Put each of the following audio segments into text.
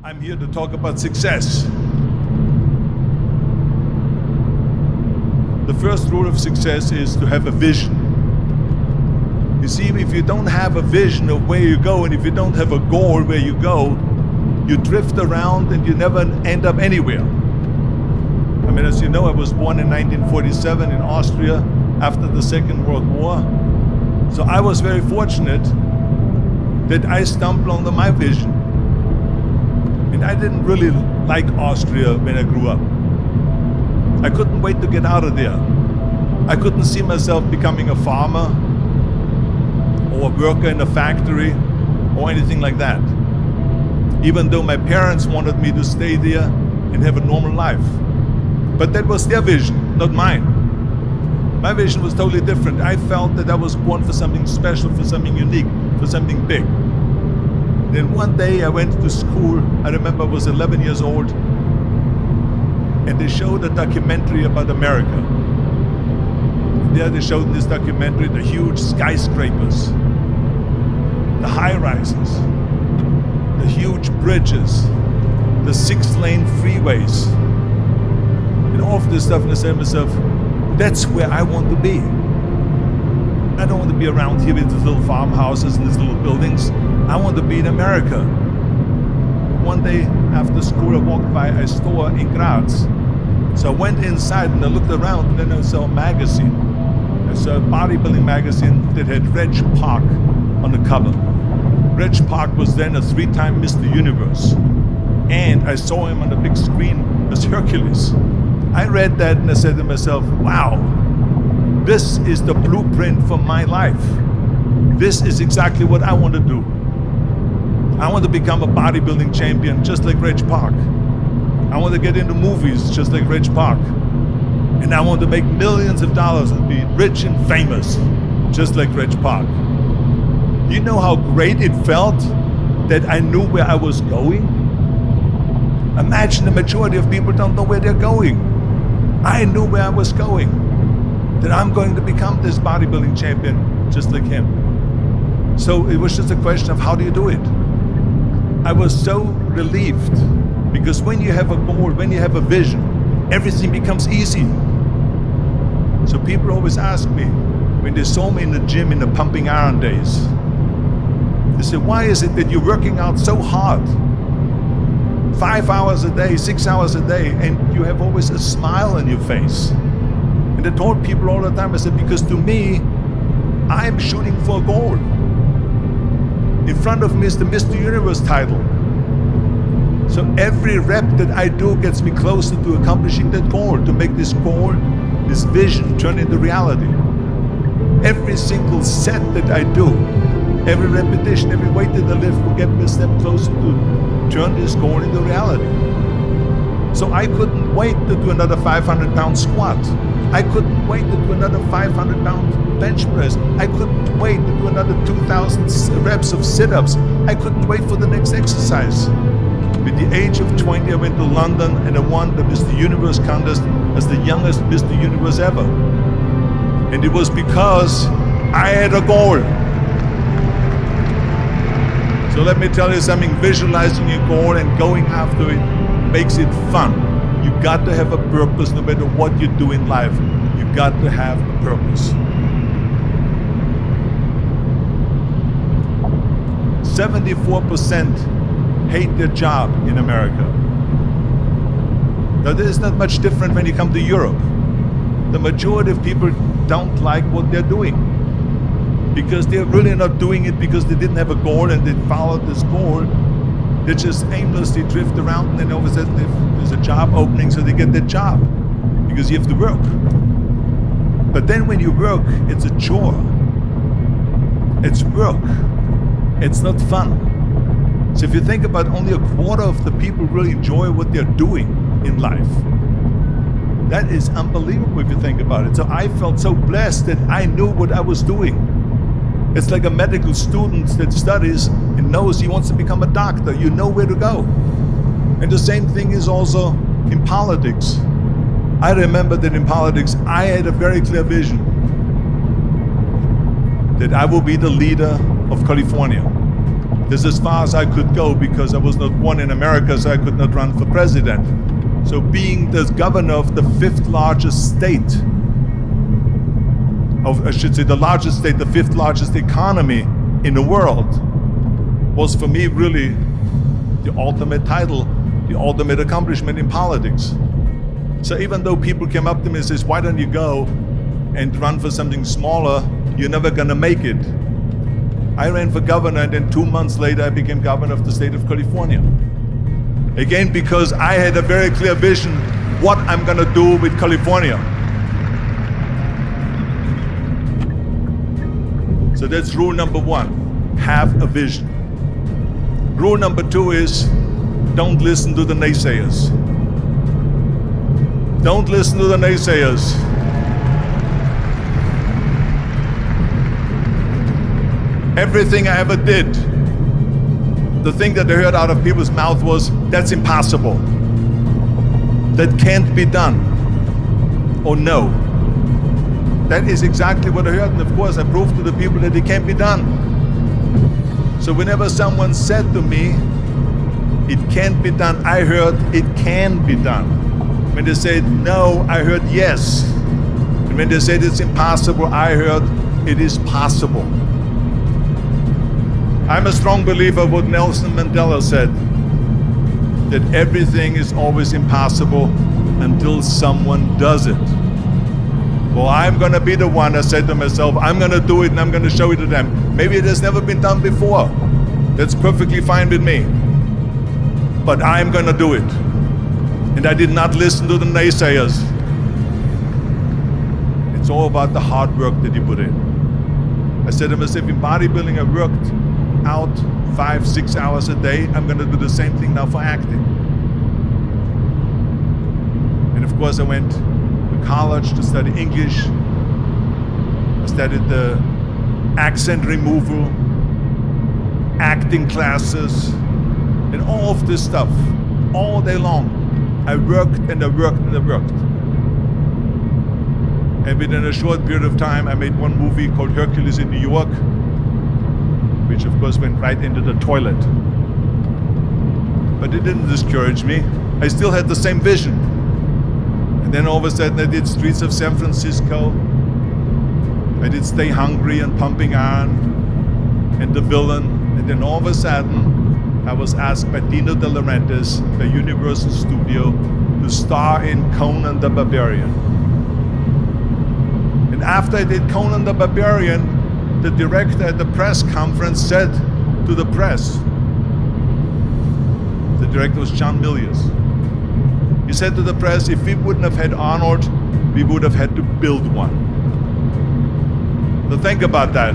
I'm here to talk about success. The first rule of success is to have a vision. You see, if you don't have a vision of where you go, and if you don't have a goal where you go, you drift around and you never end up anywhere. I mean, as you know, I was born in 1947 in Austria after the Second World War. So I was very fortunate that I stumbled onto my vision. And I didn't really like Austria when I grew up. I couldn't wait to get out of there. I couldn't see myself becoming a farmer or a worker in a factory or anything like that. Even though my parents wanted me to stay there and have a normal life. But that was their vision, not mine. My vision was totally different. I felt that I was born for something special, for something unique, for something big. Then one day I went to school. I remember I was 11 years old, and they showed a documentary about America. And there they showed in this documentary the huge skyscrapers, the high-rises, the huge bridges, the 6-lane freeways, and all of this stuff. And I said to myself, that's where I want to be. I don't want to be around here with these little farmhouses and these little buildings. I want to be in America. One day after school, I walked by a store in Graz. So I went inside and I looked around, and then I saw a magazine. I saw a bodybuilding magazine that had Reg Park on the cover. Reg Park was then a 3-time Mr. Universe. And I saw him on the big screen as Hercules. I read that and I said to myself, wow, this is the blueprint for my life. This is exactly what I want to do. I want to become a bodybuilding champion just like Reg Park. I want to get into movies just like Reg Park. And I want to make millions of dollars and be rich and famous just like Reg Park. Do you know how great it felt that I knew where I was going? Imagine the majority of people don't know where they're going. I knew where I was going. That I'm going to become this bodybuilding champion just like him. So it was just a question of how do you do it? I was so relieved, because when you have a goal, when you have a vision, everything becomes easy. So people always ask me, when they saw me in the gym in the pumping iron days, they say, why is it that you're working out so hard? 5 hours a day, 6 hours a day, and you have always a smile on your face. And I told people all the time, I said, because to me, I'm shooting for a goal. In front of me is the Mr. Universe title. So every rep that I do gets me closer to accomplishing that goal, to make this goal, this vision, turn into reality. Every single set that I do, every repetition, every weight that I lift will get me a step closer to turn this goal into reality. So I couldn't wait to do another 500-pound squat. I couldn't wait to do another 500-pound bench press. I couldn't wait to do another 2,000 reps of sit-ups. I couldn't wait for the next exercise. At the age of 20, I went to London and I won the Mr. Universe contest as the youngest Mr. Universe ever. And it was because I had a goal. So let me tell you something, visualizing your goal and going after it makes it fun. You've got to have a purpose no matter what you do in life. You've got to have a purpose. 74% hate their job in America. Now this is not much different when you come to Europe. The majority of people don't like what they're doing, because they're really not doing it because they didn't have a goal and they followed this goal. They just aimlessly drift around, and then all of a sudden there's a job opening, so they get that job because you have to work. But then when you work, it's a chore. It's work. It's not fun. So if you think about, only a quarter of the people really enjoy what they're doing in life. That is unbelievable if you think about it. So I felt so blessed that I knew what I was doing. It's like a medical student that studies and knows he wants to become a doctor. You know where to go. And the same thing is also in politics. I remember that in politics, I had a very clear vision that I will be the leader of California. This is as far as I could go because I was not born in America, so I could not run for president. So being the governor of the fifth largest state, I should say the largest state, the fifth largest economy in the world, was for me really the ultimate title, the ultimate accomplishment in politics. So even though people came up to me and says, why don't you go and run for something smaller, you're never gonna make it. I ran for governor, and then 2 months later I became governor of the state of California. Again, because I had a very clear vision what I'm gonna do with California. So that's rule number one, have a vision. Rule number two is, don't listen to the naysayers. Don't listen to the naysayers. Everything I ever did, the thing that I heard out of people's mouth was, that's impossible. That can't be done. Or no. That is exactly what I heard, and of course I proved to the people that it can't be done. So whenever someone said to me, it can't be done, I heard it can be done. When they said no, I heard yes. And when they said it's impossible, I heard it is possible. I'm a strong believer of what Nelson Mandela said, that everything is always impossible until someone does it. Well, I'm gonna be the one, I said to myself, I'm gonna do it and I'm gonna show it to them. Maybe it has never been done before. That's perfectly fine with me. But I'm gonna do it. And I did not listen to the naysayers. It's all about the hard work that you put in. I said to myself, in bodybuilding I worked out 5-6 hours a day. I'm gonna do the same thing now for acting. And of course I went to college to study English. I studied the accent removal, acting classes, and all of this stuff, all day long. I worked and I worked and I worked. And within a short period of time, I made one movie called Hercules in New York, which of course went right into the toilet. But it didn't discourage me. I still had the same vision. And then all of a sudden I did Streets of San Francisco. I did Stay Hungry and Pumping Iron and The Villain. And then all of a sudden I was asked by Dino De Laurentiis, by Universal Studio, to star in Conan the Barbarian. And after I did Conan the Barbarian, the director at the press conference said to the press, the director was John Milius, he said to the press, if we wouldn't have had Arnold, we would have had to build one. So think about that.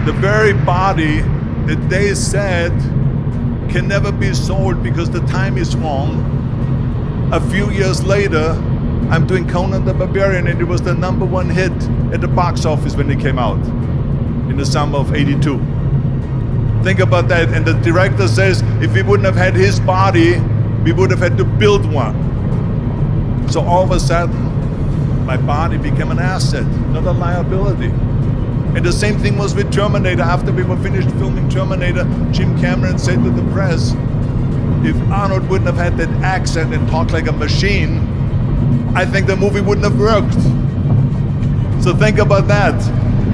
The very body that they said can never be sold because the time is wrong. A few years later, I'm doing Conan the Barbarian, and it was the #1 hit at the box office when it came out in the summer of '82. Think about that. And the director says, if we wouldn't have had his body, we would have had to build one. So all of a sudden, my body became an asset, not a liability. And the same thing was with Terminator. After we were finished filming Terminator, Jim Cameron said to the press, if Arnold wouldn't have had that accent and talked like a machine, I think the movie wouldn't have worked. So think about that.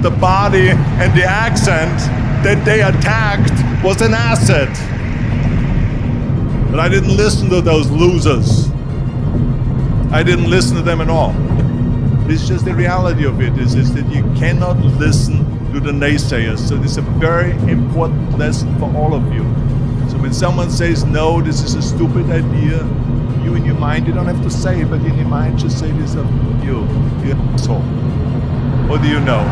The body and the accent that they attacked was an asset. But I didn't listen to those losers. I didn't listen to them at all. It's just the reality of it is that you cannot listen to the naysayers. So this is a very important lesson for all of you. So when someone says, no, this is a stupid idea, you in your mind, you don't have to say it, but in your mind just say this of you're an asshole. What do you know?